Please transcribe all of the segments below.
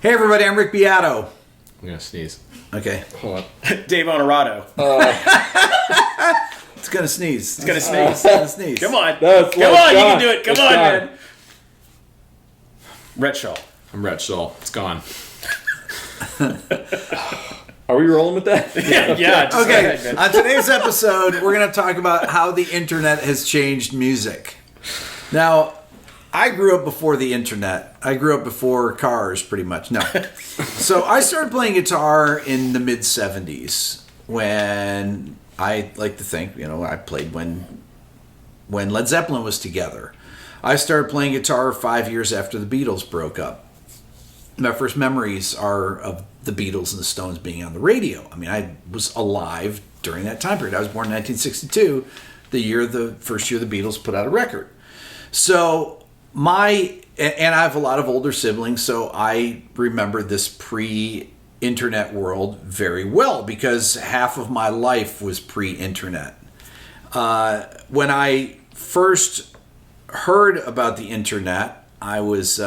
Hey everybody, I'm Rick Beato. I'm gonna sneeze. Okay. Hold on. Dave Honorado. It's gonna sneeze. It's gonna sneeze. It's gonna sneeze. Come on. No, it's Come on, gone. you can do it. Come It's on, gone. man. Rhett Shaw. I'm Rhett Shull. It's gone. Are we rolling with that? Yeah. Just go Okay, ahead, man. on today's episode, we're going to talk about how the internet has changed music. Now, I grew up before the internet. I grew up before cars, pretty much. No. So I started playing guitar in the mid-'70s when I like to think, I played when Led Zeppelin was together. I started playing guitar 5 years after the Beatles broke up. My first memories are of the Beatles and the Stones being on the radio. I mean, I was alive during that time period. I was born in 1962, the first year the Beatles put out a record. So and I have a lot of older siblings, so I remember this pre-internet world very well because half of my life was pre-internet. When I first heard about the internet, I was,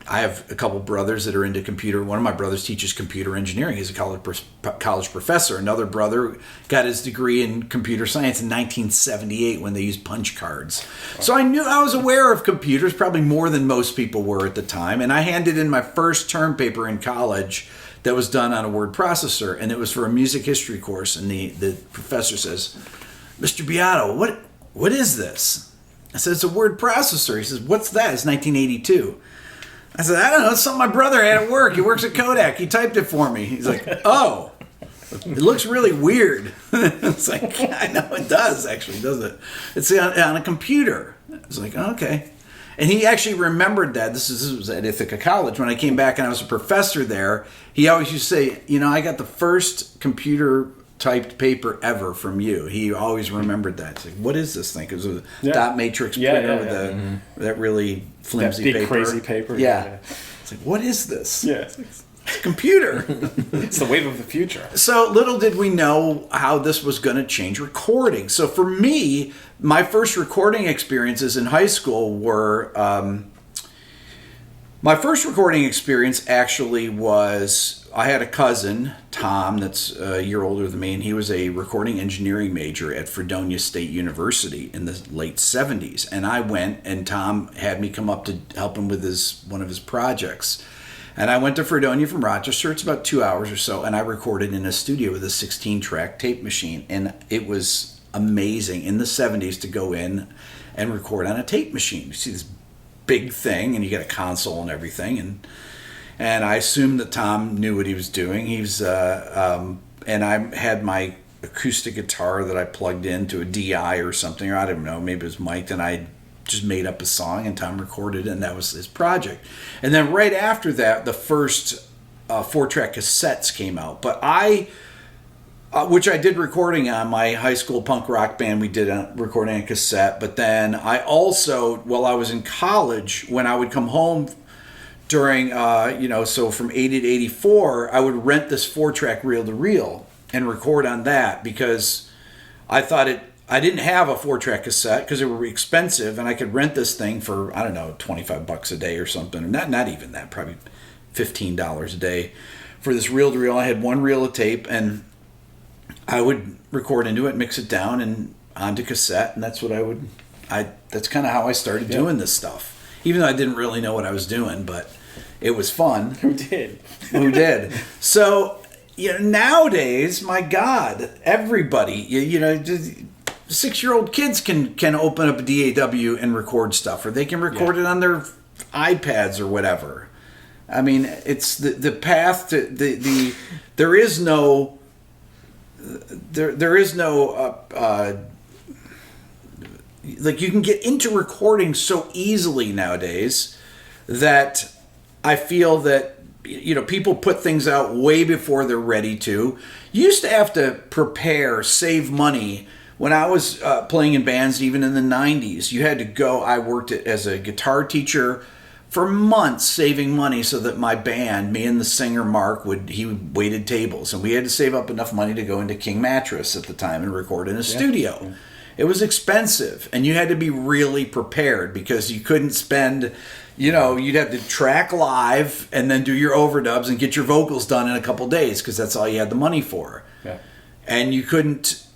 I have a couple brothers that are into computer. One of my brothers teaches computer engineering. He's a college professor. Another brother got his degree in computer science in 1978 when they used punch cards. So I was aware of computers, probably more than most people were at the time. And I handed in my first term paper in college that was done on a word processor, and it was for a music history course. And the professor says, "Mr. Beato, what is this?" I said, "It's a word processor." He says, "What's that?" It's 1982. I said, "I don't know. It's something my brother had at work. He works at Kodak. He typed it for me." He's like, "Oh, it looks really weird." It's like, I know it does, actually, does it? It's on a computer. It's like, okay. And he actually remembered that. This was at Ithaca College. When I came back and I was a professor there, he always used to say, I got the first computer typed paper ever from you. He always remembered that. It's like, what is this thing? It was a dot matrix printer with that really flimsy that big paper. crazy paper. Yeah. It's like, what is this? Yeah. It's a computer. It's the wave of the future. So little did we know how this was going to change recording. So for me, my first recording experiences in high school were... my first recording experience actually was... I had a cousin, Tom, that's a year older than me, and he was a recording engineering major at Fredonia State University in the late 70s. And I went, and Tom had me come up to help him with one of his projects. And I went to Fredonia from Rochester. It's about 2 hours or so, and I recorded in a studio with a 16-track tape machine. And it was amazing in the 70s to go in and record on a tape machine. You see this big thing, and you get a console and everything, and I assumed that Tom knew what he was doing. And I had my acoustic guitar that I plugged into a DI or something, or I don't know, maybe it was mic'd, and I just made up a song, and Tom recorded it, and that was his project. And then right after that, the first 4-track cassettes came out. But which I did recording on my high school punk rock band, we did a recording on cassette. But then I also, while I was in college, when I would come home during, so from 80 to 84, I would rent this 4-track reel-to-reel and record on that because I thought I didn't have a 4-track cassette because they were expensive, and I could rent this thing for, I don't know, $25 a day or something. Not even that, probably $15 a day for this reel-to-reel. I had one reel of tape, and I would record into it, mix it down, and onto cassette, and that's what that's kind of how I started doing this stuff. Even though I didn't really know what I was doing, but it was fun. Who did? Who did? So, nowadays, my God, everybody, 6-year-old kids can open up a DAW and record stuff, or they can record it on their iPads or whatever. I mean, it's the path to there is no like, you can get into recording so easily nowadays that I feel that people put things out way before they're ready to. You used to have to prepare, save money. When I was playing in bands, even in the 90s, you had to go. I worked as a guitar teacher for months, saving money so that my band, me and the singer Mark, he waited tables, and we had to save up enough money to go into King Mattress at the time and record in a studio. It was expensive, and you had to be really prepared because you couldn't spend, you know, you'd have to track live and then do your overdubs and get your vocals done in a couple days because that's all you had the money for. Yeah. And you couldn't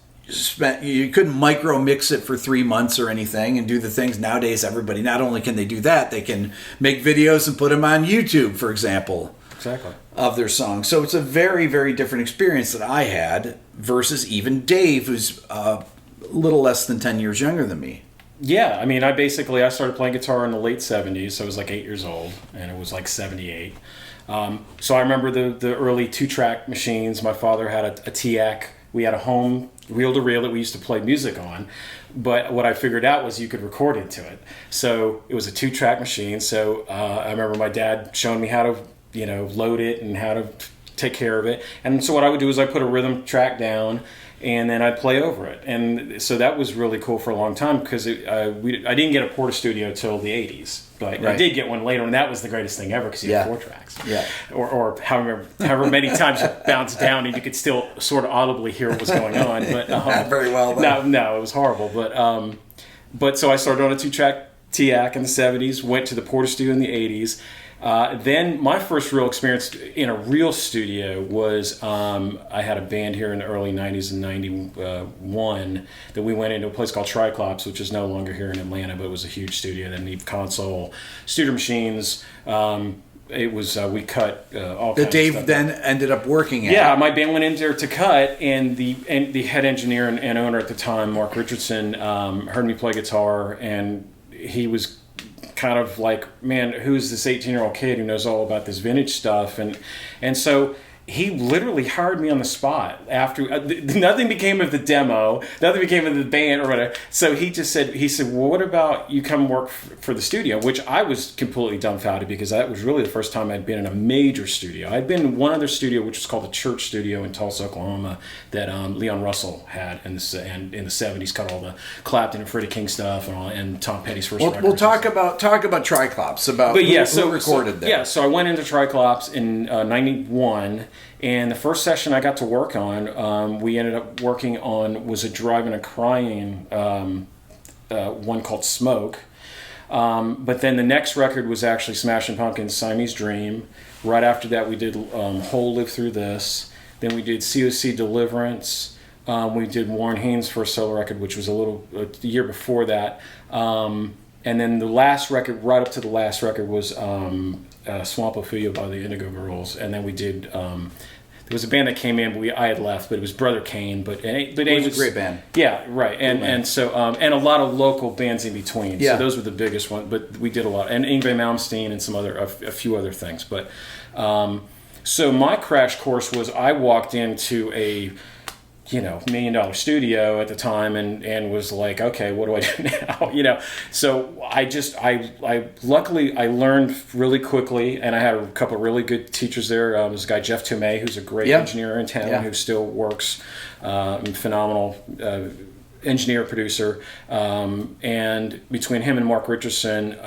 micro mix it for 3 months or anything and do the things nowadays. Everybody, not only can they do that, they can make videos and put them on YouTube, for example. Exactly. Of their songs. So it's a very, very different experience that I had versus even Dave, who's a little less than 10 years younger than me. Yeah, I mean, I started playing guitar in the late 70s, so I was like 8 years old, and it was like 78. So I remember the early 2-track machines. My father had a TIAC. We had a home reel-to-reel that we used to play music on, but what I figured out was you could record into it. So it was a 2-track machine, so I remember my dad showing me how to load it and how to take care of it. And so what I would do is I put a rhythm track down and then I'd play over it. And so that was really cool for a long time because I didn't get a Porta Studio till the 80s. But I did get one later, and that was the greatest thing ever because you had 4 tracks. Yeah. Or however many times you bounced down and you could still sort of audibly hear what was going on. But Not very well, though. No, it was horrible. But so I started on a 2-track TIAC in the 70s, went to the Porta Studio in the 80s. Then my first real experience in a real studio was I had a band here in the early 90s and 91 that we went into a place called Triclops, which is no longer here in Atlanta, but it was a huge studio that needed console, studio machines. It was we cut all kinds That Dave of stuff. then ended up working at. Yeah, my band went in there to cut, and the head engineer and owner at the time, Mark Richardson, heard me play guitar, and he was kind of like, man, who's this 18-year-old kid who knows all about this vintage stuff? And so he literally hired me on the spot after nothing became of the demo, nothing became of the band or whatever. So he said, well, what about you come work for the studio? Which I was completely dumbfounded because that was really the first time I'd been in a major studio. I'd been in one other studio, which was called the Church Studio in Tulsa, Oklahoma, that Leon Russell had in the 70s, cut all the Clapton and Freddie King stuff and Tom Petty's first record. We'll talk about Triclops, about who recorded there. Yeah, so I went into Triclops in 91. And the first session I got to work on, we ended up working on, was a Driving and Crying, one called Smoke. But then the next record was actually Smashing Pumpkins' Siamese Dream. Right after that we did Hole Live Through This. Then we did COC Deliverance. We did Warren Haynes' first solo record, which was the year before that. And then the last record, right up to the last record, was Swamp Ophelia by the Indigo Girls. And then we did... there was a band that came in, but I had left, but it was Brother Kane. But it was a great band. Yeah, right. And so and a lot of local bands in between. Yeah. So those were the biggest ones. But we did a lot, and Yngwie Malmsteen and a few other things. But so my crash course was I walked into a $1 million studio at the time and was like, okay, what do I do now? So I luckily I learned really quickly, and I had a couple of really good teachers there. There's a guy, Jeff Tomei, who's a great engineer in town who still works, phenomenal engineer, producer. And between him and Mark Richardson,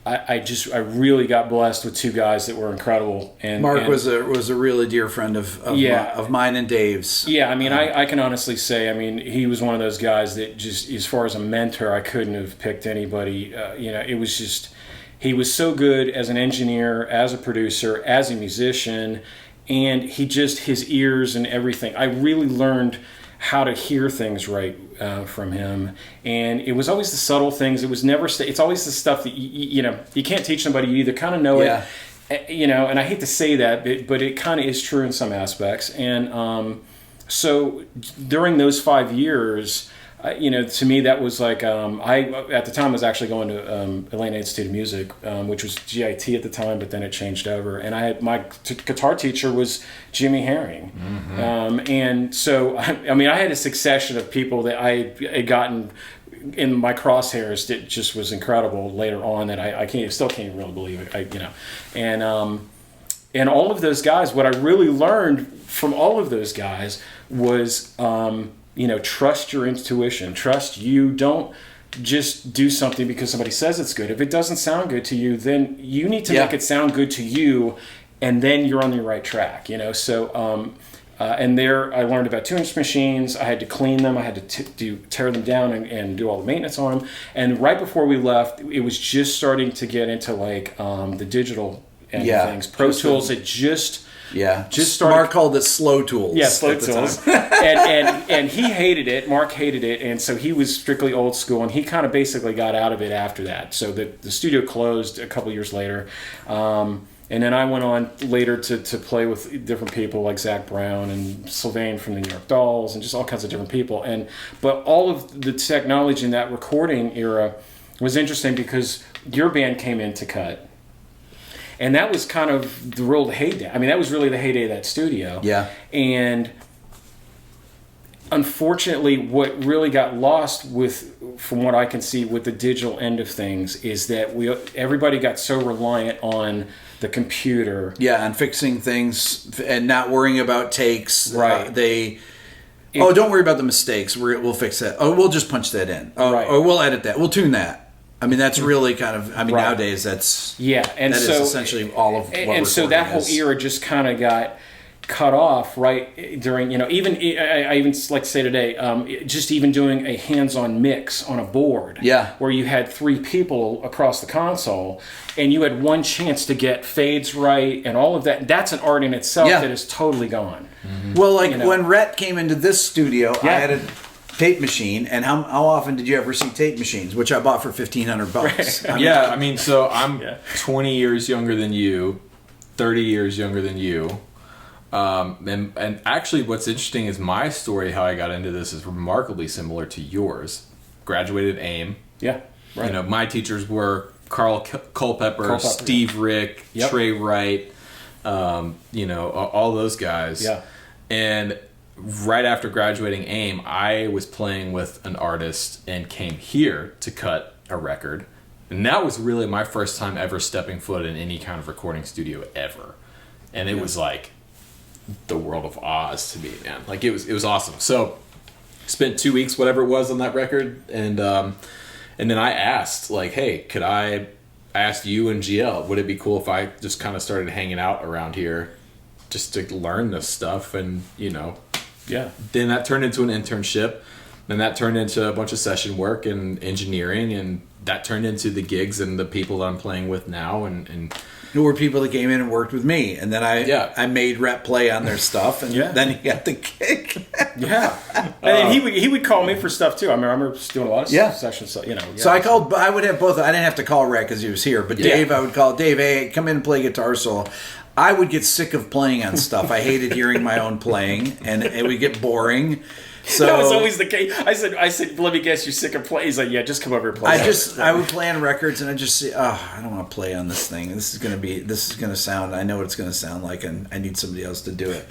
I really got blessed with 2 guys that were incredible. And Mark was a really dear friend of mine and Dave's. Yeah, I mean, I can honestly say, I mean, he was one of those guys that just, as far as a mentor, I couldn't have picked anybody. It was just, he was so good as an engineer, as a producer, as a musician, and his ears and everything. I really learned how to hear things right from him, and it was always the subtle things. It was never. It's always the stuff that you can't teach somebody. You either kind of know it, And I hate to say that, but it kind of is true in some aspects. And so during those 5 years, to me that was like I at the time was actually going to Atlanta Institute of Music, which was GIT at the time, but then it changed over. And I had my guitar teacher was Jimmy Herring, and so I had a succession of people that I had gotten in my crosshairs that just was incredible later on that I still can't really believe it. And all of those guys, what I really learned from all of those guys was. Trust your intuition. Trust you. Don't just do something because somebody says it's good. If it doesn't sound good to you, then you need to make it sound good to you, and then you're on the right track. So And there I learned about 2-inch machines. I had to clean them. I had to tear them down and do all the maintenance on them. And right before we left, it was just starting to get into like the digital end of things. Pro Tools had just started. Mark called it Slow Tools. Yeah, Slow Tools. and he hated it. Mark hated it, and so he was strictly old school, and he kind of basically got out of it after that. So the studio closed a couple years later. And then I went on later to play with different people like Zach Brown and Sylvain from the New York Dolls and just all kinds of different people. But all of the technology in that recording era was interesting because your band came in to cut. And that was kind of the real heyday. I mean, that was really the heyday of that studio. Yeah. And unfortunately, what really got lost from what I can see with the digital end of things is that everybody got so reliant on the computer. Yeah, and fixing things and not worrying about takes. Right. Don't worry about the mistakes. We'll fix that. Oh, we'll just punch that in. Oh, Right. Or we'll edit that. We'll tune that. I mean, that's really kind of. I mean, Right. nowadays that's. Yeah, and that so is essentially all of what and so that whole era just kind of got cut off right during, even I even like to say today, just even doing a hands-on mix on a board, where you had 3 people across the console and you had one chance to get fades right and all of that. That's an art in itself that is totally gone. Mm-hmm. Well, like when Rhett came into this studio, I had a tape machine, and how often did you ever see tape machines, which I bought for $1,500? Right. So I'm 20 years younger than you, 30 years younger than you. And actually what's interesting is my story, how I got into this is remarkably similar to yours. Graduated AIM. Yeah. Right. My teachers were Carl Culpepper, Steve Rick, Trey Wright, all those guys. Yeah. And right after graduating AIM, I was playing with an artist and came here to cut a record. And that was really my first time ever stepping foot in any kind of recording studio ever. And it was like the world of Oz to me, man. Like it was awesome. So spent 2 weeks, whatever it was, on that record, and then I asked, like, hey, I asked you and GL, would it be cool if I just kind of started hanging out around here just to learn this stuff? And then that turned into an internship, then that turned into a bunch of session work and engineering, and that turned into the gigs and the people that I'm playing with now, and There were people that came in and worked with me, and then I made Rhett play on their stuff, and then he got the gig. And then he would call me for stuff too. I remember doing a lot of sessions. So I would have both. I didn't have to call Rhett because he was here, but Dave, I would call Dave. Hey, come in and play guitar solo. I would get sick of playing on stuff. I hated hearing my own playing, and it would get boring. So that was always the case. I said, let me guess, you're sick of playing. He's like, yeah, just come over and play. I would play on records, and I just say, I don't want to play on this thing. This is going to sound. I know what it's going to sound like, and I need somebody else to do it.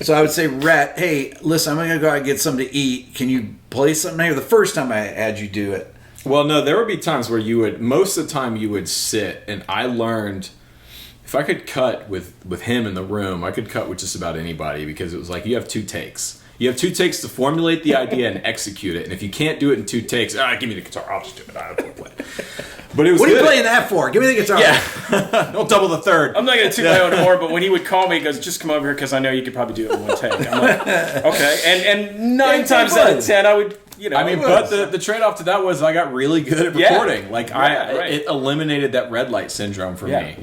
So I would say, Rhett, hey, listen, I'm going to go out and get something to eat. Can you play something here? The first time I had you do it. Well, no, there would be times where most of the time you would sit, and I learned, if I could cut with him in the room, I could cut with just about anybody, because it was like, you have 2 takes. You have 2 takes to formulate the idea and execute it. And if you can't do it in 2 takes, give me the guitar. I'll just do it. I don't play. But it was. What are you playing that for? Give me the guitar. Yeah. Don't double the third. I'm not going to toot my own horn, but when he would call me, he goes, just come over here because I know you could probably do it in 1 take. I'm like, okay. And 9 times out of 10, I would. But the trade-off to that was I got really good at recording. Like it eliminated that red light syndrome for me,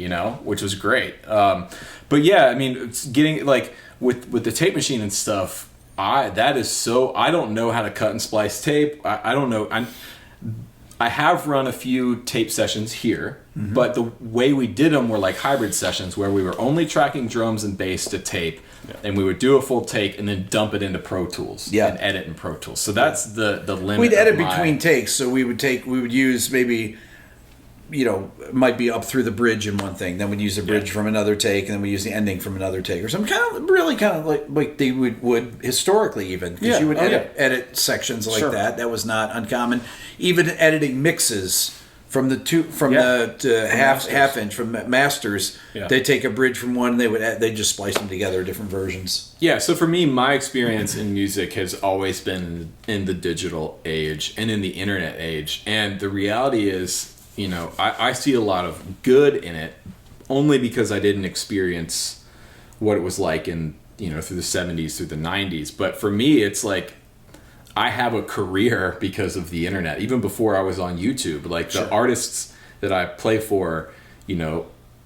which was great. But yeah, I mean, it's getting like with the tape machine and stuff. I don't know how to cut and splice tape. I don't know. I have run a few tape sessions here, but the way we did them were like hybrid sessions where we were only tracking drums and bass to tape, and we would do a full take and then dump it into Pro Tools and edit in Pro Tools. So that's the limit. We'd edit between takes, so we would use maybe, might be up through the bridge in one thing, then we'd use the bridge from another take, and then we use the ending from another take, or something kind of like they would historically, even, because you would edit sections like that. That was not uncommon. Even editing mixes from the half inch from masters, they take a bridge from one, they just splice them together, different versions. Yeah, so for me, my experience in music has always been in the digital age and in the internet age, and the reality is, I see a lot of good in it only because I didn't experience what it was like in through the 70s, through the 90s. But for me, it's like I have a career because of the internet. Even before I was on YouTube, like the artists that I play for,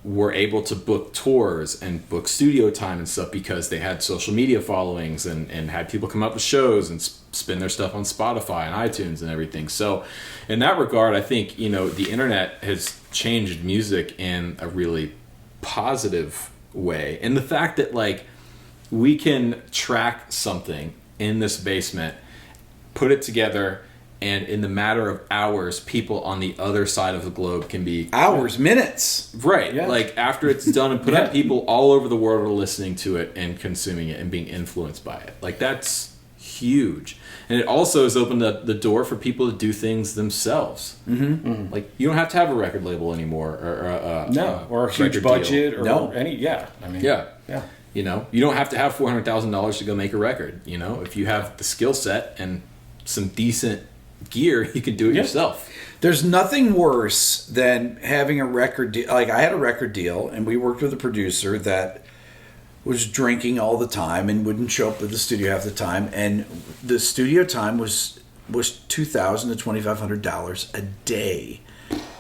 were able to book tours and book studio time and stuff because they had social media followings and had people come up with shows and spin their stuff on Spotify and iTunes and everything. So in that regard, I think, the internet has changed music in a really positive way. And the fact that like we can track something in this basement, put it together, and in the matter of hours, people on the other side of the globe can be... Hours, minutes. Right. Yeah. Like, after it's done and put out, people all over the world are listening to it and consuming it and being influenced by it. Like, that's huge. And it also has opened up the door for people to do things themselves. Mm-hmm. Like, you don't have to have a record label anymore. Or a huge record budget. deal. Or any... Yeah. I mean... Yeah. Yeah. You don't have to have $400,000 to go make a record. If you have the skill set and some decent gear, you can do it yourself. There's nothing worse than having a record deal. Like, I had a record deal, and we worked with a producer that was drinking all the time and wouldn't show up at the studio half the time. And the studio time was $2,000 to $2,500 a day.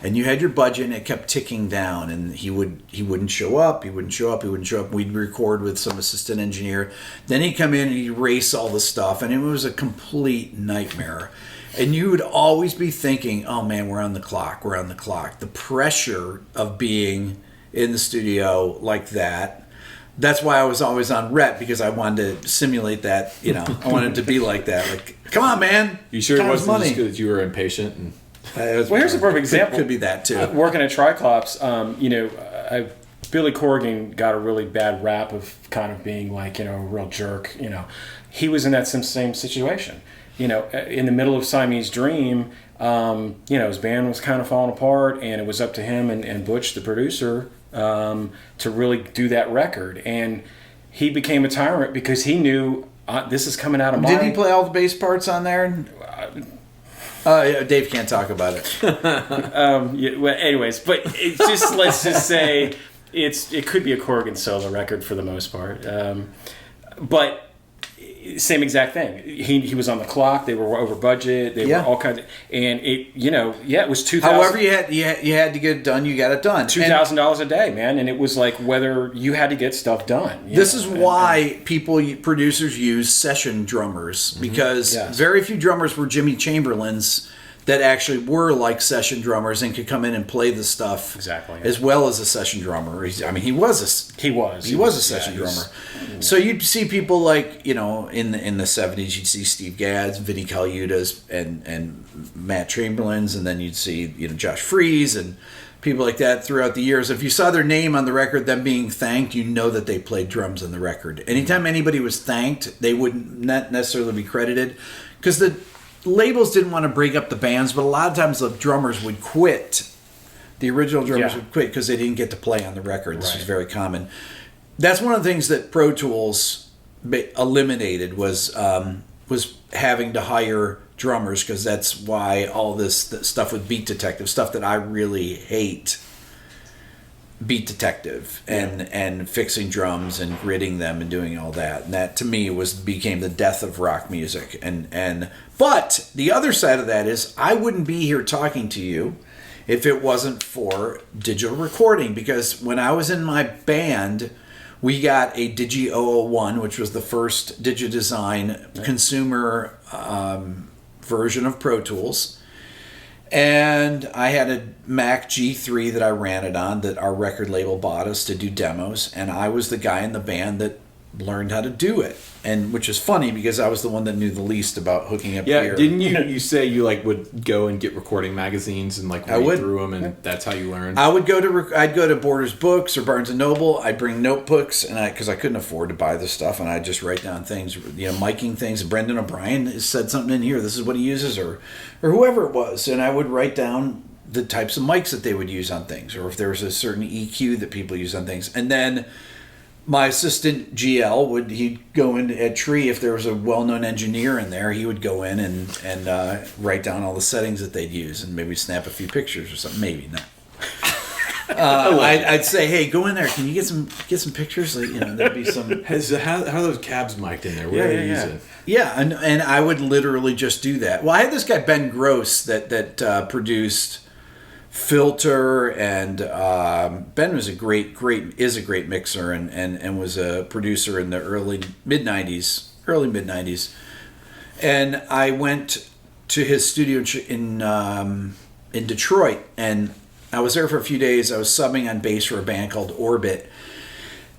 And you had your budget, and it kept ticking down. And he wouldn't show up. We'd record with some assistant engineer. Then he'd come in and he'd erase all the stuff, and it was a complete nightmare. And you would always be thinking, oh man, we're on the clock. The pressure of being in the studio like that. That's why I was always on rep, because I wanted to simulate that, I wanted to be like that. Like, come on, man. You sure it Time is wasn't money. just because you were impatient? And Well, here's a perfect example. Could be that too. Working at Triclops, Billy Corgan got a really bad rap of kind of being like, a real jerk. He was in that same situation. In the middle of Siamese Dream, his band was kind of falling apart, and it was up to him and Butch, the producer, to really do that record. And he became a tyrant because he knew this is coming out of my... Did he play all the bass parts on there? Yeah, Dave can't talk about it. Anyways, but it's just let's just say it could be a Corgan solo record for the most part, but same exact thing. He was on the clock. They were over budget. They were all kinds of, and it it was $2,000. However, you had to get it done. You got it done. $2,000 a day, man, and it was like whether you had to get stuff done. This is why producers use session drummers, because very few drummers were Jimmy Chamberlains that actually were like session drummers and could come in and play the stuff as well as a session drummer. He was a session drummer. So you'd see people like, in the 70s, you'd see Steve Gadd's, Vinnie Colaiuta's, and Matt Chamberlain's, and then you'd see Josh Freese and people like that throughout the years. If you saw their name on the record, them being thanked, you know that they played drums on the record. Anytime anybody was thanked, they wouldn't necessarily be credited, because the labels didn't want to break up the bands, but a lot of times the drummers would quit. The original drummers would quit because they didn't get to play on the record. This was very common. That's one of the things that Pro Tools eliminated was having to hire drummers, because that's why all this stuff with Beat Detective, stuff that I really hate, Beat Detective and fixing drums and gridding them and doing all that. And that to me became the death of rock music. But the other side of that is I wouldn't be here talking to you if it wasn't for digital recording, because when I was in my band, we got a Digi 001, which was the first Digidesign consumer version of Pro Tools. And I had a Mac G3 that I ran it on, that our record label bought us to do demos, and I was the guy in the band that learned how to do it, and which is funny because I was the one that knew the least about hooking up gear. Didn't you say you would go and get recording magazines and read through them, and that's how you learned? I'd go to Borders Books or Barnes and Noble. I'd bring notebooks, and because I couldn't afford to buy this stuff, and I'd just write down things, miking things. Brendan O'Brien said something in here. This is what he uses, or whoever it was, and I would write down the types of mics that they would use on things, or if there was a certain EQ that people use on things, and then my assistant GL he'd go in at Tree, if there was a well-known engineer in there, he would go in and write down all the settings that they'd use and maybe snap a few pictures or something. Maybe not. I'd say, hey, go in there. Can you get some pictures? Like, there'd be some. How are those cabs mic'd in there? What are they using? Yeah, and I would literally just do that. Well, I had this guy Ben Gross that produced Filter, and Ben was a great mixer and was a producer in the early mid '90s. And I went to his studio in Detroit, and I was there for a few days. I was subbing on bass for a band called Orbit.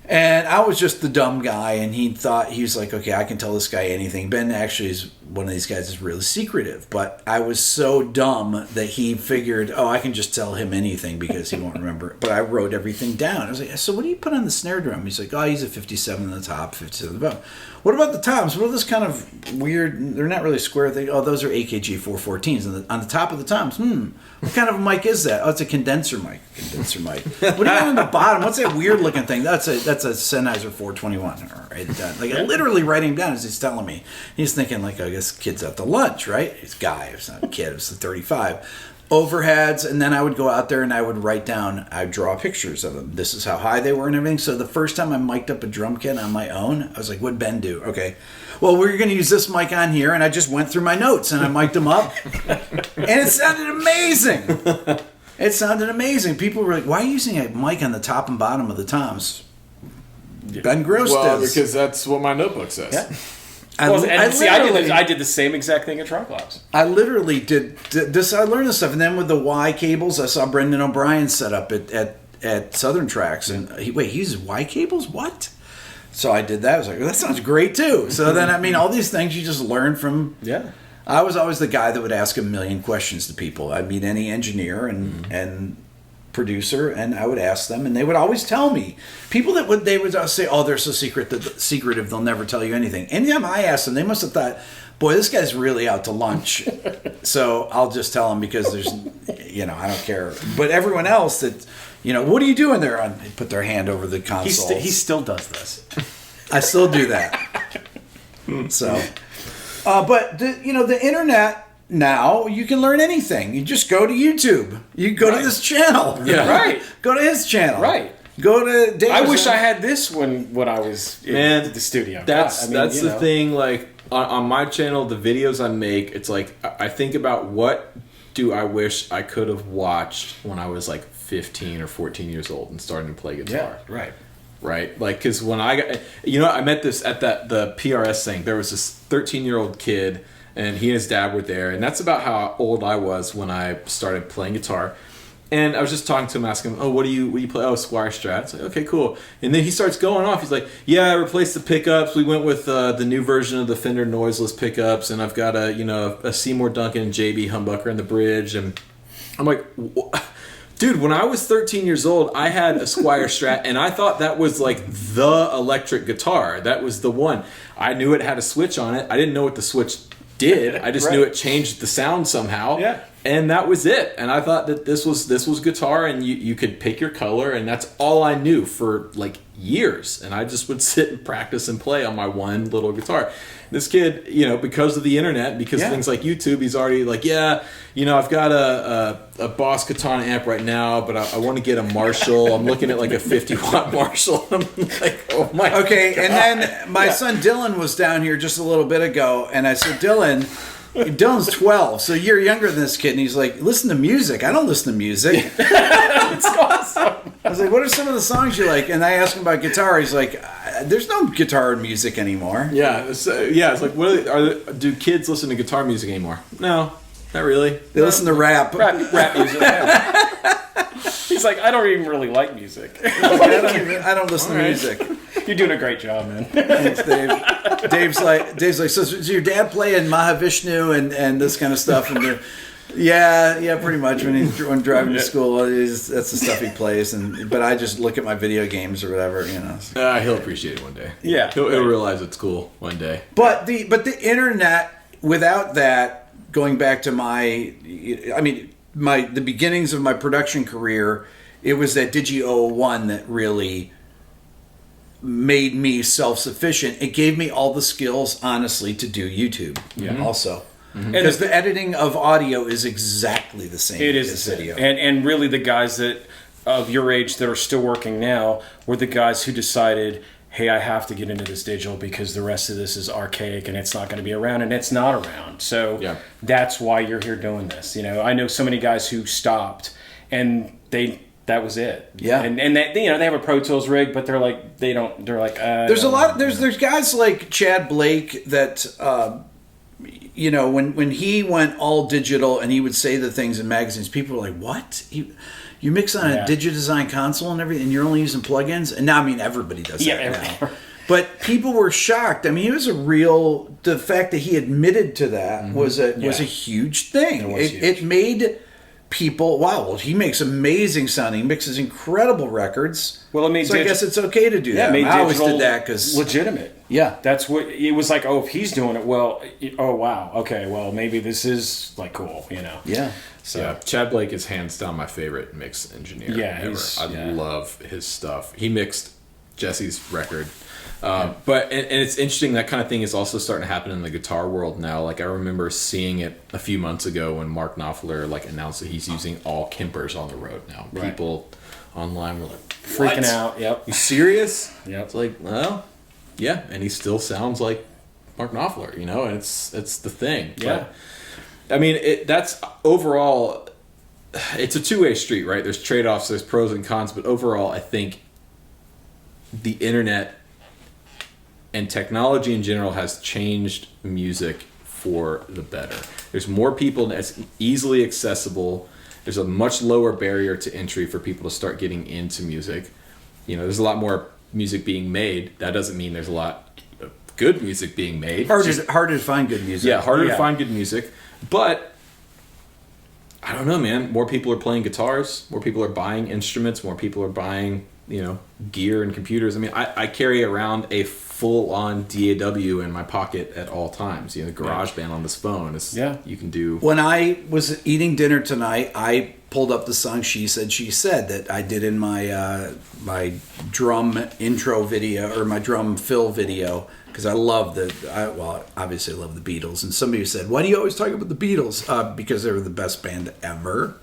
And I was just the dumb guy, and he was like, okay, I can tell this guy anything. Ben actually is one of these guys that's really secretive, but I was so dumb that he figured, I can just tell him anything because he won't remember. But I wrote everything down. I was like, so what do you put on the snare drum? He's like, he's a 57 on the top, 57 on the bottom. What about the toms? What are those kind of weird, they're not really square things. Those are AKG 414s. On the top of the toms, what kind of a mic is that? It's a condenser mic. What do you got on the bottom? What's that weird looking thing? That's a Sennheiser 421. Right, like I literally writing down as he's telling me. He's thinking like, I guess kid's at the lunch, right? It's guy. It's not a kid. It's a 35. Overheads, and then I would go out there and I would write down. I'd draw pictures of them. This is how high they were and everything. So the first time I mic'd up a drum kit on my own, I was like, "What'd Ben do?" Okay, well, we're going to use this mic on here, and I just went through my notes and I mic'd them up, and it sounded amazing. It sounded amazing. People were like, "Why are you using a mic on the top and bottom of the toms?" Ben Gross does. Because that's what my notebook says. Yeah. I did the same exact thing at Truck Labs. I literally did this. I learned this stuff, and then with the Y cables, I saw Brendan O'Brien set up at Southern Tracks, and he uses Y cables. What? So I did that. I was like, that sounds great too. So then, all these things you just learn from. Yeah. I was always the guy that would ask a million questions to people. I'd meet any engineer and producer, and I would ask them, and they would always tell me. People they would say, they're so secretive, they'll never tell you anything. Anytime I asked them, they must have thought, boy, this guy's really out to lunch. So I'll just tell them because there's, I don't care. But everyone else that, what are you doing there? They put their hand over the console. He still does this. I still do that. So, but the internet. Now you can learn anything. You just go to YouTube. You go to this channel. Yeah, right. Go to his channel. Right. Go to Dave's. I wish I had this when I was in the studio. That's the thing. Like on my channel, the videos I make, it's like I think about what do I wish I could have watched when I was like 15 or 14 years old and starting to play guitar. Yeah, right. Right, like because when I got, I met this at the PRS thing. There was this 13-year-old kid. And he and his dad were there, and that's about how old I was when I started playing guitar. And I was just talking to him, asking him, what do you play? Oh, Squire Strat. It's like, okay, cool. And then he starts going off. He's like, yeah, I replaced the pickups. We went with the new version of the Fender noiseless pickups, and I've got a Seymour Duncan and JB humbucker in the bridge. And I'm like, dude, when I was 13 years old, I had a Squire Strat, and I thought that was like the electric guitar. That was the one. I knew it had a switch on it. I didn't know what the switch did. I just knew it changed the sound somehow. Yeah. And that was it. And I thought that this was guitar, and you could pick your color, and that's all I knew for like years. And I just would sit and practice and play on my one little guitar. This kid, because of the internet, because of things like YouTube, he's already like, I've got a Boss Katana amp right now, but I want to get a Marshall. I'm looking at like a 50-watt Marshall. I'm like, oh my God. And then my son Dylan was down here just a little bit ago, and I said, Dylan's 12, so you're younger than this kid, and he's like, listen to music. I don't listen to music. That's awesome. I was like, what are some of the songs you like? And I asked him about guitar. He's like, there's no guitar music anymore. Yeah, it's like, do kids listen to guitar music anymore? No, not really. They listen to rap music. He's like, I don't even really like music. I don't listen to music. You're doing a great job, man. Thanks, Dave. Dave's like, so your dad playing Mahavishnu and this kind of stuff, and yeah, pretty much when driving to school, that's the stuff he plays. But I just look at my video games or whatever, He'll appreciate it one day. Yeah, he'll realize it's cool one day. But the internet, without that, going back to the beginnings of my production career, it was that Digi 001 that really made me self-sufficient. It gave me all the skills, honestly, to do YouTube. Yeah. Also. Because the editing of audio is exactly the same as video. And really the guys that of your age that are still working now were the guys who decided, hey, I have to get into this digital because the rest of this is archaic and it's not going to be around, and it's not around. So that's why you're here doing this. You know, I know so many guys who stopped and that was it. Yeah. And they, you know, they have a Pro Tools rig, but they're like, There's a lot. There's guys like Chad Blake that, you know, when he went all digital and he would say the things in magazines, people were like, "What? You mix on a Digidesign console and everything, and you're only using plugins?" And now, I mean, everybody does that now. But people were shocked. I mean, he was the fact that he admitted to that was a huge thing. It made people, wow, well, he makes amazing sounding, mixes incredible records. Well, I mean, so I guess it's okay to do that. I always did that because legitimate. Yeah, that's what it was like. Oh, if he's doing it, well, oh wow, okay, well maybe this is like cool, you know. Yeah. So yeah, Chad Blake is hands down my favorite mix engineer ever. I love his stuff. He mixed Jesse's record. But it's interesting, that kind of thing is also starting to happen in the guitar world now. Like I remember seeing it a few months ago when Mark Knopfler announced that he's using all Kempers on the road now. Right. People online were like freaking out. Yep. You serious? Yep. It's like, well, yeah, and he still sounds like Mark Knopfler, you know, and it's the thing. Yeah. But, I mean, that's overall, it's a two-way street, right? There's trade-offs, there's pros and cons, but overall, I think the internet and technology in general has changed music for the better. There's more people, and it's easily accessible. There's a much lower barrier to entry for people to start getting into music. You know, there's a lot more music being made. That doesn't mean there's a lot of good music being made. Harder to find good music. Yeah, harder to find good music. But I don't know, man. More people are playing guitars. More people are buying instruments. More people are buying, you know, gear and computers. I mean, I carry around a full-on DAW in my pocket at all times. You know, the GarageBand on this phone is you can do. When I was eating dinner tonight, I pulled up the song "She Said She Said" that I did in my my drum intro video or my drum fill video because I love obviously I love the Beatles. And somebody said, "Why do you always talk about the Beatles?" Because they were the best band ever.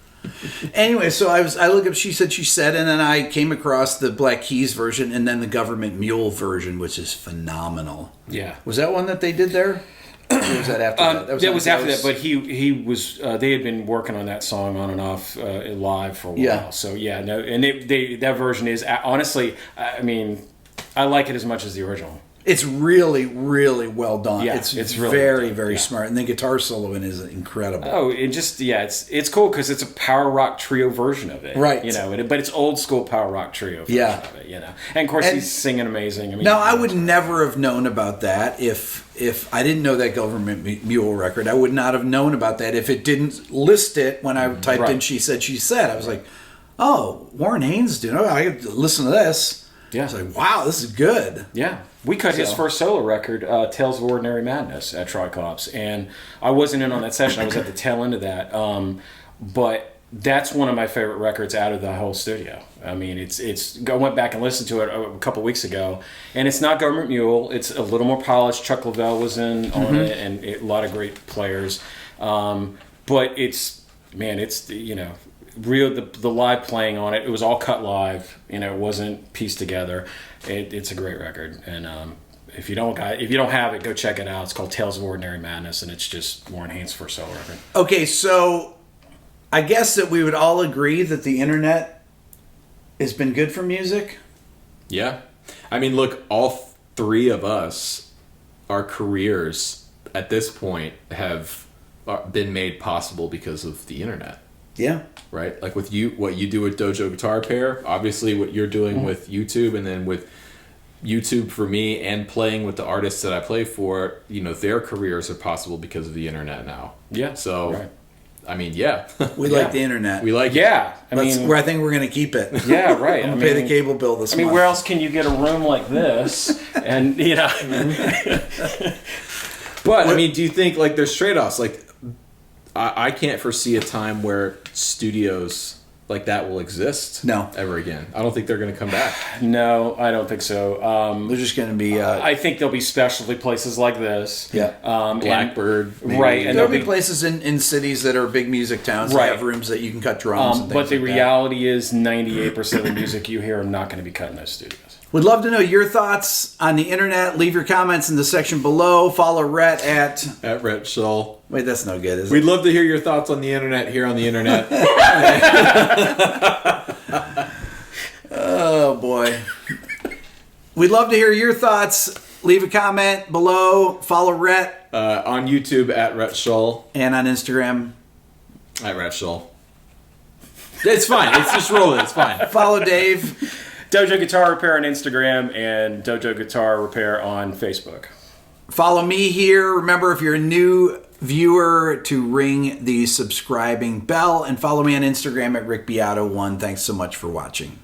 Anyway, so I looked up "She Said She Said," and then I came across the Black Keys version and then the Government Mule version, which is phenomenal. Yeah. Was that one that they did there? Or was that after that? That was after that, but he was they had been working on that song on and off live for a while. Yeah. So yeah, no, and that version is honestly, I mean, I like it as much as the original. It's really, really well done. Yeah, it's really very, well done. very smart, and the guitar solo in is incredible. Oh, it's cool because it's a power rock trio version of it, right? You know, but it's old school power rock trio version of it, you know. And of course, he's singing amazing. I mean, now I would never have known about that if I didn't know that Government Mule record. I would not have known about that if it didn't list it when I typed in "She Said She Said." I was like, "Oh, Warren Haynes, dude! I have to listen to this." Yeah, I was like, "Wow, this is good." Yeah. We cut his first solo record, Tales of Ordinary Madness, at Tricops, and I wasn't in on that session. I was at the tail end of that, but that's one of my favorite records out of the whole studio. I mean, I went back and listened to it a couple weeks ago, and it's not Government Mule. It's a little more polished. Chuck Leavell was in on it, and a lot of great players. But it's you know, real the live playing on it. It was all cut live. You know, it wasn't pieced together. It's a great record, and if you don't have it, go check it out. It's called Tales of Ordinary Madness, and it's just Warren Haynes' first solo record. Okay, so I guess that we would all agree that the internet has been good for music. Yeah, I mean, look, all three of us, our careers at this point have been made possible because of the internet. Yeah. Right? Like with you, what you do with Dojo Guitar Pair, obviously what you're doing with YouTube, and then with YouTube for me and playing with the artists that I play for, you know, their careers are possible because of the internet now. Yeah. So, I mean, yeah. We like the internet. We like I think we're going to keep it. Yeah, right. I'm going to pay the cable bill this month. Where else can you get a room like this? And, you know. But, I mean, do you think, like, there's trade-offs? Like, I can't foresee a time where studios like that will exist. No. ever again. I don't think they're going to come back. No, I don't think so. They're just going to be. I think there'll be specialty places like this. Yeah. Blackbird, maybe. Right, and There'll be places in cities that are big music towns that Right. have rooms that you can cut drums and things but the like that. reality is 98% of the music you hear are not going to be cut in those studios. Would love to know your thoughts on the internet. Leave your comments in the section below. Follow Rhett at... At Rhett Shull. Wait, that's no good, is We'd it? love to hear your thoughts on the internet here on the internet. Oh, boy. We'd love to hear your thoughts. Leave a comment below. Follow Rhett. On YouTube at Rhett Shull. And on Instagram. At Rhett Shull. It's fine. It's just rolling. It's fine. Follow Dave. Dojo Guitar Repair on Instagram and Dojo Guitar Repair on Facebook. Follow me here. Remember, if you're a new viewer, to ring the subscribing bell. And follow me on Instagram at RickBeato1. Thanks so much for watching.